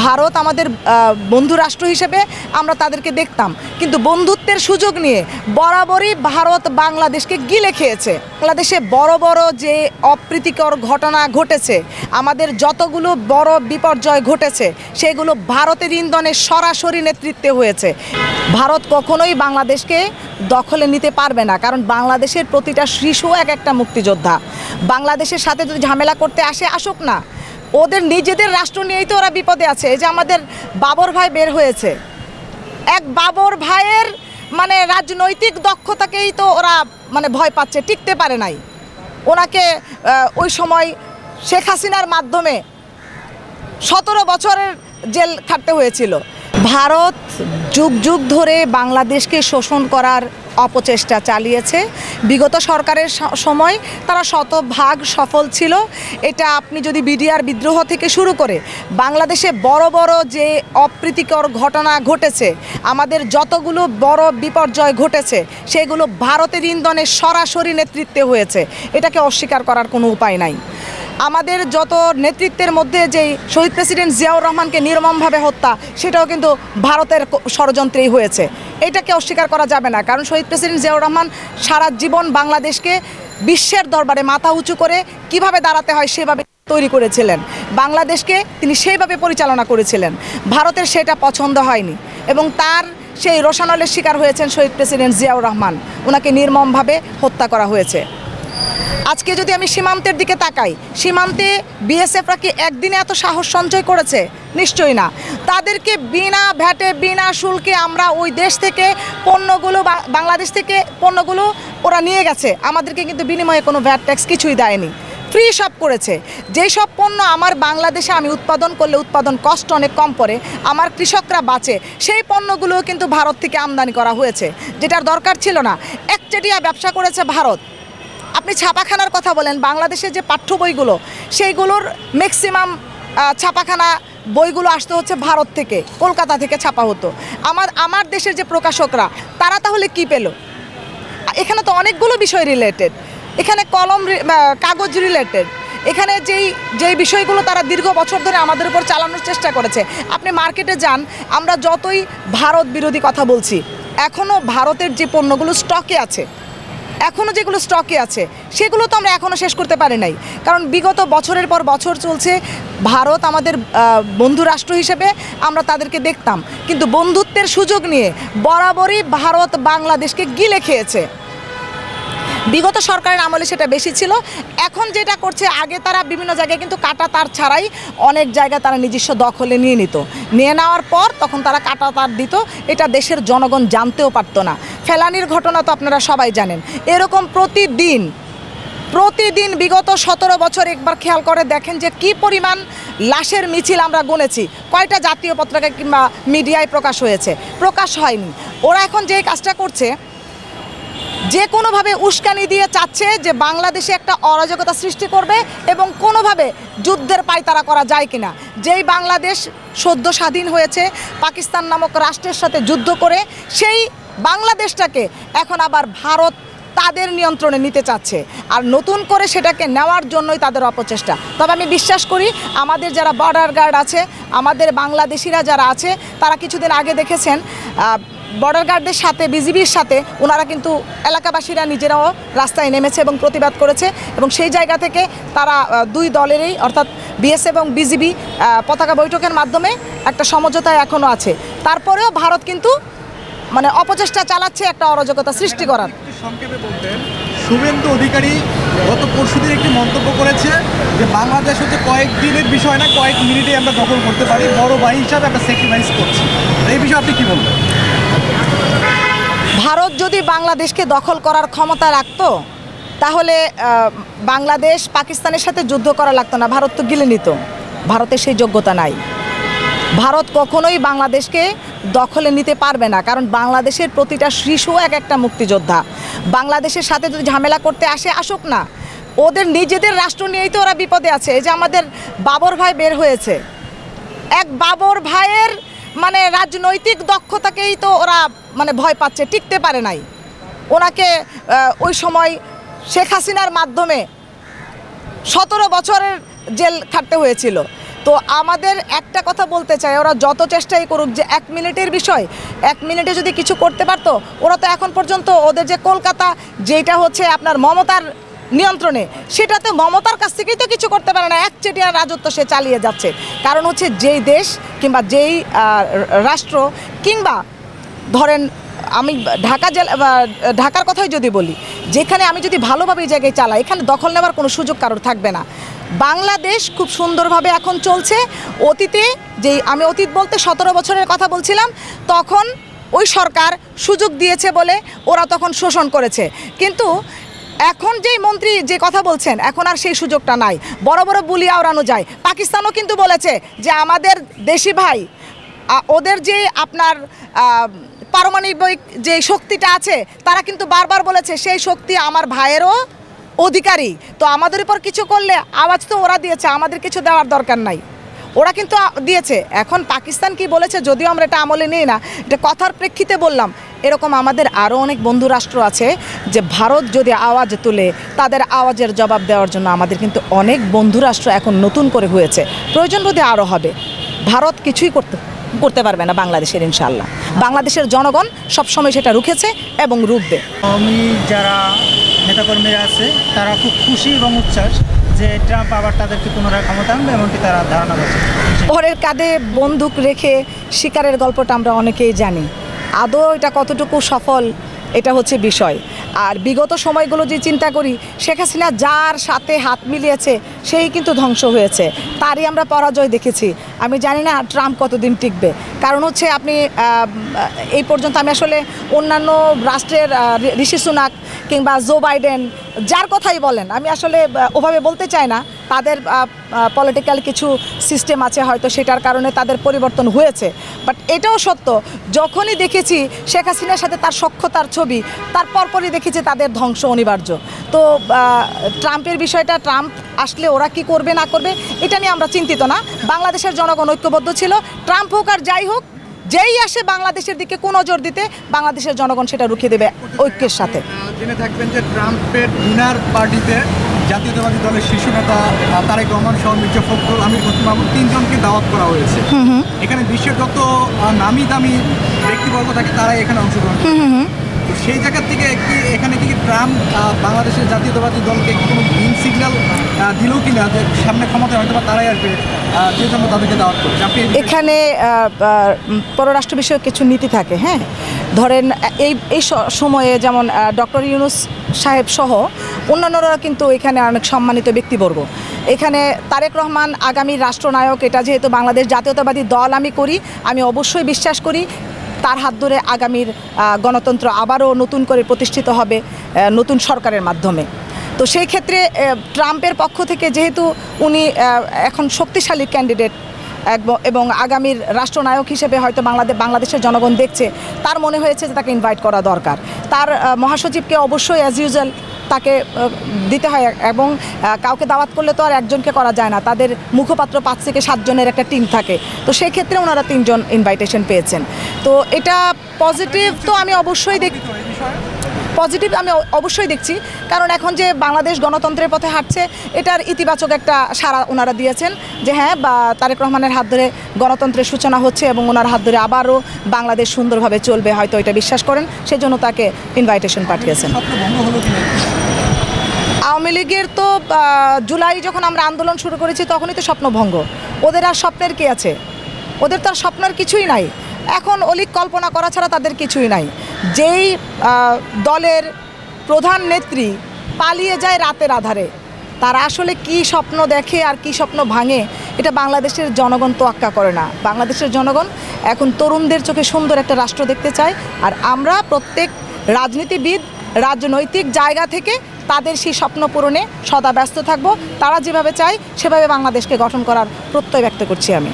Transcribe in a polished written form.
ভারত আমাদের বন্ধু রাষ্ট্র হিসেবে আমরা তাদেরকে দেখতাম, কিন্তু বন্ধুত্বের সুযোগ নিয়ে বরাবরই ভারত বাংলাদেশকে গিলে খেয়েছে। বাংলাদেশে বড় বড় যে অপ্রীতিকর ঘটনা ঘটেছে, আমাদের যতগুলো বড় বিপর্যয় ঘটেছে, সেগুলো ভারতের ইন্ধনে সরাসরি নেতৃত্বে হয়েছে। ভারত কখনোই বাংলাদেশকে দখলে নিতে পারবে না, কারণ বাংলাদেশের প্রতিটা শিশু এক একটা মুক্তিযোদ্ধা। বাংলাদেশের সাথে যদি ঝামেলা করতে আসুক না, ওদের নিজেদের রাষ্ট্র নিয়েই তো ওরা বিপদে আছে। এই যে আমাদের বাবর ভাই বের হয়েছে, এক বাবর ভাইয়ের রাজনৈতিক দক্ষতাকেই তো ওরা ভয় পাচ্ছে, টিকতে পারে নাই। ওনাকে ওই সময় শেখ হাসিনার মাধ্যমে 17 বছরের জেল খাটতে হয়েছিল। ভারত যুগ যুগ ধরে বাংলাদেশকে শোষণ করার অপচেষ্টা চালিয়েছে। বিগত সরকারের সময় তারা শতভাগ সফল ছিল। এটা আপনি যদি বিডিআর বিদ্রোহ থেকে শুরু করে বাংলাদেশে বড় বড় যে অপ্রীতিকর ঘটনা ঘটেছে, আমাদের যতগুলো বড় বিপর্যয় ঘটেছে, সেগুলো ভারতের ইন্ধনে সরাসরি নেতৃত্বে হয়েছে। এটাকে অস্বীকার করার কোনো উপায় নাই। আমাদের যত নেতৃত্বের মধ্যে যেই শহীদ প্রেসিডেন্ট জিয়াউর রহমানকে নির্মমভাবে হত্যা, সেটাও কিন্তু ভারতের ষড়যন্ত্রেই হয়েছে। এটাকে অস্বীকার করা যাবে না, কারণ শহীদ প্রেসিডেন্ট জিয়াউর রহমান সারা জীবন বাংলাদেশকে বিশ্বের দরবারে মাথা উঁচু করে কিভাবে দাঁড়াতে হয় সেভাবে তৈরি করেছিলেন। বাংলাদেশকে তিনি সেইভাবে পরিচালনা করেছিলেন। ভারতের সেটা পছন্দ হয়নি এবং তার সেই রোষানলের শিকার হয়েছেন শহীদ প্রেসিডেন্ট জিয়াউর রহমান। ওনাকে নির্মমভাবে হত্যা করা হয়েছে। আজকে যদি আমি সীমান্তের দিকে তাকাই, সীমান্তে বিএসএফরা কি একদিনে এত সাহস সঞ্চয় করেছে? নিশ্চয়ই না। তাদেরকে বিনা ভ্যাটে বিনা শুল্কে আমরা ওই দেশ থেকে পণ্যগুলো, বাংলাদেশ থেকে পণ্যগুলো ওরা নিয়ে গেছে, আমাদেরকে কিন্তু বিনিময়ে কোনো ভ্যাট ট্যাক্স কিছুই দেয়নি, ফ্রি সব করেছে। যেই সব পণ্য আমার বাংলাদেশে আমি উৎপাদন করলে উৎপাদন কষ্ট অনেক কম পড়ে, আমার কৃষকরা বাঁচে, সেই পণ্যগুলোও কিন্তু ভারত থেকে আমদানি করা হয়েছে, যেটার দরকার ছিল না। একচেটিয়া ব্যবসা করেছে ভারত। আপনি ছাপাখানার কথা বলেন, বাংলাদেশের যে পাঠ্য বইগুলো, সেইগুলোর ম্যাক্সিমাম ছাপাখানা বইগুলো আসতে হচ্ছে ভারত থেকে, কলকাতা থেকে ছাপা হতো। আমার দেশের যে প্রকাশকরা, তারা তাহলে কি পেল? এখানে তো অনেকগুলো বিষয় রিলেটেড, এখানে কলম কাগজ রিলেটেড, এখানে যেই বিষয়গুলো তারা দীর্ঘ বছর ধরে আমাদের উপর চালানোর চেষ্টা করেছে। আপনি মার্কেটে যান, আমরা যতই ভারত বিরোধী কথা বলছি, এখনও ভারতের যে পণ্যগুলো স্টকে আছে, এখনও যেগুলো স্টকে আছে, সেগুলো তো আমরা এখনও শেষ করতে পারি নাই। কারণ বিগত বছরের পর বছর চলছে, ভারত আমাদের বন্ধু রাষ্ট্র হিসেবে আমরা তাদেরকে দেখতাম, কিন্তু বন্ধুত্বের সুযোগ নিয়ে বরাবরই ভারত বাংলাদেশকে গিলে খেয়েছে। বিগত সরকারের আমলে সেটা বেশি ছিল। এখন যেটা করছে, আগে তারা বিভিন্ন জায়গায় কিন্তু কাটা তার ছাড়াই অনেক জায়গায় তারা নিজস্ব দখলে নিয়ে নিত। নিয়ে নেওয়ার পর তখন তারা কাটা তার দিত, এটা দেশের জনগণ জানতেও পারতো না। ফেলানির ঘটনা তো আপনারা সবাই জানেন। এরকম প্রতিদিন বিগত 17 বছর একবার খেয়াল করে দেখেন যে কি পরিমাণ লাশের মিছিল আমরা গুনেছি। কয়টা জাতীয় পত্রিকা কিংবা মিডিয়ায় প্রকাশ হয়েছে? প্রকাশ হয়নি। ওরা এখন যে কাজটা করছে, যে কোনোভাবে উস্কানি দিয়ে চাচ্ছে যে বাংলাদেশে একটা অরাজকতা সৃষ্টি করবে এবং কোনোভাবে যুদ্ধের পায়তারা করা যায় কিনা। যেই বাংলাদেশ সদ্য স্বাধীন হয়েছে পাকিস্তান নামক রাষ্ট্রের সাথে যুদ্ধ করে, সেই বাংলাদেশটাকে এখন আবার ভারত তাদের নিয়ন্ত্রণে নিতে চাচ্ছে, আর নতুন করে সেটাকে নেওয়ার জন্যই তাদের অপচেষ্টা। তবে আমি বিশ্বাস করি আমাদের যারা বর্ডার গার্ড আছে, আমাদের বাংলাদেশিরা যারা আছে, তারা কিছুদিন আগে দেখেছেন বর্ডার গার্ডদের সাথে, বিজিবির সাথে ওনারা কিন্তু এলাকাবাসীরা নিজেরাও রাস্তায় নেমেছে এবং প্রতিবাদ করেছে। এবং সেই জায়গা থেকে তারা দুই দলেরই, অর্থাৎ বিএসএফ এবং বিজিবি পতাকা বৈঠকের মাধ্যমে একটা সমঝোতায় এখনও আছে। তারপরেও ভারত কিন্তু অপচেষ্টা চালাচ্ছে একটা অরাজকতা সৃষ্টি করার। সংক্ষেপে বলতেন, শুভেন্দু অধিকারী গত পরশুদিন একটি মন্তব্য করেছে যে বাংলাদেশ হচ্ছে কয়েকদিনের বিষয় না, কয়েক মিনিটে আমরা দখল করতে পারি, বড় ভাই হিসাবে আমরা স্যাক্রিফাইস করছি। এই বিষয়ে আপনি কি বলবেন? ভারত যদি বাংলাদেশকে দখল করার ক্ষমতা রাখত, তাহলে বাংলাদেশ পাকিস্তানের সাথে যুদ্ধ করা লাগতো না, ভারত তো গিলে নিত। ভারতের সেই যোগ্যতা নাই। ভারত কখনোই বাংলাদেশকে দখলে নিতে পারবে না, কারণ বাংলাদেশের প্রতিটা শিশু এক একটা মুক্তিযোদ্ধা। বাংলাদেশের সাথে যদি ঝামেলা করতে আসুক না, ওদের নিজেদের রাষ্ট্র নিয়েই তো ওরা বিপদে আছে। এই যে আমাদের বাবর ভাই বের হয়েছে, এক বাবর ভাইয়ের রাজনৈতিক দক্ষতাকেই তো ওরা ভয় পাচ্ছে, টিকতে পারে নাই। ওনাকে ওই সময় শেখ হাসিনার মাধ্যমে 17 বছরের জেল খাটতে হয়েছিল। তো আমাদের একটা কথা বলতে চাই, ওরা যত চেষ্টাই করুক যে 1 মিনিটের বিষয়, 1 মিনিটে যদি কিছু করতে পারতো, ওরা তো এখন পর্যন্ত ওদের যে কলকাতা যেটা হচ্ছে আপনার মমতার নিয়ন্ত্রণে, সেটা তো মমতার কাছ থেকেই তো কিছু করতে পারে না, একচেটিয়া রাজত্ব সে চালিয়ে যাচ্ছে। কারণ হচ্ছে যেই দেশ কিংবা যেই রাষ্ট্র কিংবা ধরেন আমি ঢাকার কথাই যদি বলি, যেখানে আমি যদি ভালোভাবে এই জায়গায় চালাই, এখানে দখল নেওয়ার কোনো সুযোগ কারোর থাকবে না। বাংলাদেশ খুব সুন্দরভাবে এখন চলছে। অতীতে আমি অতীত বলতে 17 বছরের কথা বলছিলাম, তখন ওই সরকার সুযোগ দিয়েছে বলে ওরা তখন শোষণ করেছে। কিন্তু এখন যেই মন্ত্রী যে কথা বলছেন, এখন আর সেই সুযোগটা নাই, বড় বড় বুলি আওড়ানো যায়। পাকিস্তানও কিন্তু বলেছে যে আমাদের দেশি ভাই, ওদের যে আপনার পারমাণবিক যে শক্তিটা আছে, তারা কিন্তু বারবার বলেছে সেই শক্তি আমার ভাইয়েরও অধিকারী। তো আমাদের উপর কিছু করলে আওয়াজ তো ওরা দিয়েছে, আমাদের কিছু দেওয়ার দরকার নাই, ওরা কিন্তু দিয়েছে। এখন পাকিস্তান কি বলেছে, যদিও আমরা এটা আমলে নিই না, এটা কথার প্রেক্ষিতে বললাম। এরকম আমাদের আরও অনেক বন্ধু রাষ্ট্র আছে যে ভারত যদি আওয়াজ তুলে, তাদের আওয়াজের জবাব দেওয়ার জন্য আমাদের কিন্তু অনেক বন্ধু রাষ্ট্র এখন নতুন করে হয়েছে। প্রয়োজন বোধে আরও হবে। ভারত কিছুই করতে পারবে না বাংলাদেশের, ইনশাল্লাহ। বাংলাদেশের জনগণ সবসময় সেটা রুখেছে এবং রুখবে। আমি যারা নেতাকর্মীরা আছে তারা খুব খুশি এবং উচ্ছ্বাস যে ট্রাম্প আবার তাদেরকে পুনরায় ক্ষমতা আনবে, এমনকি তারা ধারণা করছে। পরের কাঁধে বন্দুক রেখে শিকারের গল্পটা আমরা অনেকেই জানি, আদৌ এটা কতটুকু সফল এটা হচ্ছে বিষয়। আর বিগত সময়গুলো যে চিন্তা করি, শেখ হাসিনা যার সাথে হাত মিলিয়েছে সেই কিন্তু ধ্বংস হয়েছে, তারই আমরা পরাজয় দেখেছি। আমি জানি না ট্রাম্প কতদিন টিকবে। কারণ হচ্ছে আপনি এই পর্যন্ত আমি আসলে অন্যান্য রাষ্ট্রের ঋষি সুনাক কিংবা জো বাইডেন যার কথাই বলেন, আমি আসলে ওভাবে বলতে চাই না, তাদের পলিটিক্যাল কিছু সিস্টেম আছে, হয়তো সেটার কারণে তাদের পরিবর্তন হয়েছে। বাট এটাও সত্য, যখনই দেখেছি শেখ হাসিনার সাথে তার সখ্যতার ছবি, তার পরপরই দেখেছি তাদের ধ্বংস অনিবার্য। তো ট্রাম্পের বিষয়টা, ট্রাম্প আসলে ওরা কি করবে না করবে এটা নিয়ে আমরা চিন্তিত না। বাংলাদেশের জনগণ ঐক্যবদ্ধ ছিল। ট্রাম্প হোক আর যাই হোক, যেই আসে বাংলাদেশের দিকে কোন নজর দিতে, বাংলাদেশের জনগণ সেটা রুখে দেবে ঐক্যের সাথে। জেনে থাকবেন যে ট্রাম্পের ডিনার পার্টিতে জাতীয়তাবাদী দলের শীর্ষ নেতা তারেক রহমান সহ মির্জা ফখরুল, আমির খসরু মাহমুদ 3 জনকে দাওয়াত করা হয়েছে। এখানে বিশ্বের যত নামি দামি ব্যক্তিবর্গ থাকে তারাই এখানে অংশগ্রহণ করে। তো সেই জায়গার থেকে এখানে কি ট্রাম্প বাংলাদেশের জাতীয়তাবাদী দলকে কোনো গ্রিন সিগন্যাল দিল কিনা যে সামনে ক্ষমতায় হয়তো বা তারাই আসবে, যে জন্য তাদেরকে দাওয়াত করছে? আপনি এখানে পররাষ্ট্র বিষয়ক কিছু নীতি থাকে। হ্যাঁ, ধরেন এই সময়ে যেমন ডক্টর ইউনূস সাহেব সহ অন্যান্যরা কিন্তু এখানে অনেক সম্মানিত ব্যক্তিবর্গ। এখানে তারেক রহমান আগামী রাষ্ট্রনায়ক, এটা যেহেতু বাংলাদেশ জাতীয়তাবাদী দল আমি করি, আমি অবশ্যই বিশ্বাস করি তার হাত ধরে আগামীর গণতন্ত্র আবারও নতুন করে প্রতিষ্ঠিত হবে নতুন সরকারের মাধ্যমে। তো সেই ক্ষেত্রে ট্রাম্পের পক্ষ থেকে যেহেতু উনি এখন শক্তিশালী ক্যান্ডিডেট এবং আগামীর রাষ্ট্রনায়ক হিসেবে হয়তো বাংলাদেশের জনগণ দেখছে, তার মনে হয়েছে যে তাকে ইনভাইট করা দরকার। তার মহাসচিবকে অবশ্যই অ্যাজ ইউজুয়াল তাকে দিতে হয়, এবং কাউকে দাওয়াত করলে তো আর একজনকে করা যায় না, তাদের মুখপাত্র 5 থেকে 7 জনের একটা টিম থাকে। তো সেই ক্ষেত্রে ওনারা 3 জন ইনভাইটেশন পেয়েছেন। তো এটা পজিটিভ, তো আমি অবশ্যই পজিটিভ আমি অবশ্যই দেখছি। কারণ এখন যে বাংলাদেশ গণতন্ত্রের পথে হাঁটছে, এটার ইতিবাচক একটা সাড়া ওনারা দিয়েছেন যে হ্যাঁ, তারেক রহমানের হাত ধরে গণতন্ত্রের সূচনা হচ্ছে এবং ওনার হাত ধরে আবারও বাংলাদেশ সুন্দরভাবে চলবে, হয়তো এটা বিশ্বাস করেন, সেজন্য তাকে ইনভাইটেশন পাঠিয়েছেন। আওয়ামী লীগের তো জুলাই যখন আমরা আন্দোলন শুরু করেছি তখনই তো স্বপ্নভঙ্গ। ওদের আর স্বপ্নের কি আছে? ওদের তো আর স্বপ্নের কিছুই নাই। এখন অলিক কল্পনা করা ছাড়া তাদের কিছুই নাই। যেই দলের প্রধান নেত্রী পালিয়ে যায় রাতের আধারে, তারা আসলে কি স্বপ্ন দেখে আর কি স্বপ্ন ভাঙে, এটা বাংলাদেশের জনগণ তোয়াক্কা করে না। বাংলাদেশের জনগণ এখন তরুণদের চোখে সুন্দর একটা রাষ্ট্র দেখতে চায়। আর আমরা প্রত্যেক রাজনীতিবিদ রাজনৈতিক জায়গা থেকে তাদের সেই স্বপ্ন পূরণে সদা ব্যস্ত থাকব। তারা যেভাবে চায় সেভাবে বাংলাদেশকে গঠন করার প্রত্যয় ব্যক্ত করছি আমি।